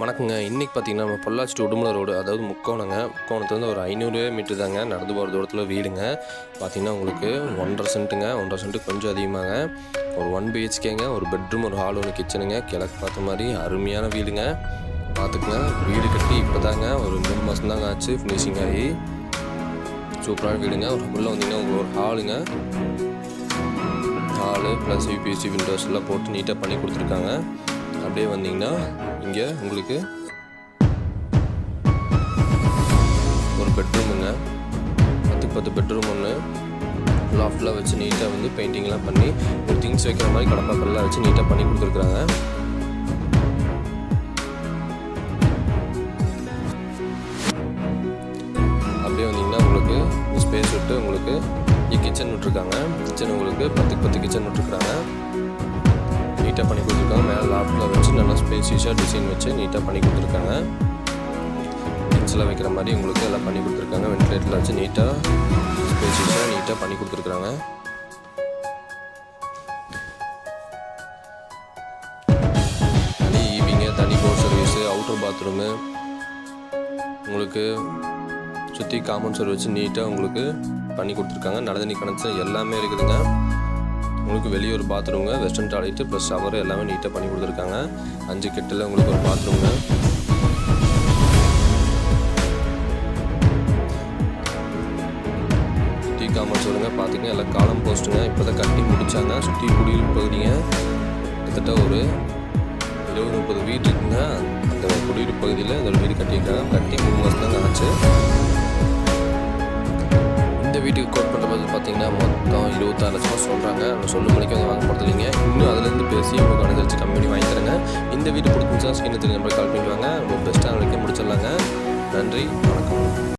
வணக்கங்க. இன்றைக்கி பார்த்திங்கன்னா நம்ம பொள்ளாச்சி டு உடுமலை ரோடு, அதாவது முக்கோணத்துலேருந்து ஒரு 500 மீட்டர் தாங்க நடந்து போகிற தூரத்தில் வீடுங்க. பார்த்திங்கன்னா உங்களுக்கு 1.5 சென்ட்டுங்க. 1.5 சென்ட்டு கொஞ்சம் அதிகமாங்க. ஒரு 1 பிஹெச்கேங்க. ஒரு பெட்ரூம், ஒரு ஹால், ஒன்று கிச்சனுங்க. கிழக்கு பார்த்த மாதிரி அருமையான வீடுங்க. பார்த்துக்குங்க. வீடு கட்டி இப்போ தாங்க ஒரு 3 மாதம் தாங்க ஆச்சு ஃபினிஷிங் ஆகி. சூப்பரான வீடுங்க. ஒரு உள்ளே வந்தீங்கன்னா உங்களுக்கு ஒரு ஹாலுங்க. ஹாலு ப்ளஸ் யூபிஎஸ்சி விண்டோஸ் எல்லாம் போட்டு நீட்டாக பண்ணி கொடுத்துருக்காங்க. அப்படியே வந்தீங்கன்னா இங்கே உங்களுக்கு ஒரு பெட்ரூமுங்க. 10 பெட்ரூம் ஒன்று லாஃப்ட்லாம் வச்சு நீட்டாக வந்து பெயிண்டிங்லாம் பண்ணி ஒரு திங்ஸ் வைக்கிற மாதிரி கடப்பாக்கள்லாம் வச்சு நீட்டாக பண்ணி கொடுத்துருக்குறாங்க. அப்படியே வந்தீங்கன்னா உங்களுக்கு ஸ்பேஸ் விட்டு உங்களுக்கு கிச்சன் விட்டுருக்காங்க. கிச்சன் உங்களுக்கு 10 கிச்சன் விட்டுருக்குறாங்க. நீட்டாக பண்ணி கொடுத்துருக்காங்க. மேலே லாஃப்ட்டில் வச்சு நல்லா ஸ்பேசியஸாக டிசைன் வச்சு நீட்டாக பண்ணி கொடுத்துருக்காங்க. திங்ஸ்லாம் வைக்கிற மாதிரி உங்களுக்கு எல்லாம் பண்ணி கொடுத்துருக்காங்க. வென்டிலேட்டரில் வச்சு நீட்டாக ஸ்பேசியஸாக நீட்டாக பண்ணி கொடுத்துருக்குறாங்க. தனி ஈவிங்க, தனி போர் சர்வீஸு, அவுட்டர் பாத்ரூமு, உங்களுக்கு சுற்றி காமன் சர்வீஸ் வச்சு நீட்டாக உங்களுக்கு பண்ணி கொடுத்துருக்காங்க. நடதண்ணி கனெக்ஷன் எல்லாமே இருக்குதுங்க. உங்களுக்கு வெளியே ஒரு பாத்ரூமுங்க, வெஸ்டர்ன் டாய்லெட்டு ப்ளஸ் ஷவர் எல்லாமே நீட்டாக பண்ணி கொடுத்துருக்காங்க. 5 கெட்டில் உங்களுக்கு ஒரு பாத்ரூமுங்க. சுற்றி காமர்ஸ் வருங்க. பார்த்திங்கன்னா எல்லாம் காலம் போஸ்ட்டுங்க. இப்போ தான் கட்டி முடித்தாங்க. சுற்றி குடியிருப்பு பகுதிங்க. கிட்டத்தட்ட ஒரு 20-30 வீடு இருக்குங்க. அந்த குடியிருப்பு பகுதியில் இதோட வீடு கட்டியிருக்காங்க. கட்டி 3 மாதம் தாங்க ஆச்சு. இந்த வீட்டுக்கு கோட் பண்ணுறது பார்த்தீங்கன்னா மொத்தம் 26 லட்சம் சொல்கிறாங்க. அந்த சொல்லும் மணிக்கு வந்து வாங்க போகிறது இல்லைங்க. இன்னும் அதுலேருந்து பேசி உங்களுக்கு அனுசரிச்சு கம்மி பண்ணி வாங்கி தரேங்க. இந்த வீட்டு பிடிச்சிருந்துச்சா ஸ்கிரீனில் தெரிஞ்ச நம்பருக்கு கால் பண்ணிடுவாங்க. ரொம்ப பெஸ்ட்டாக வரைக்கும் முடிச்சிடலாங்க. நன்றி, வணக்கம்.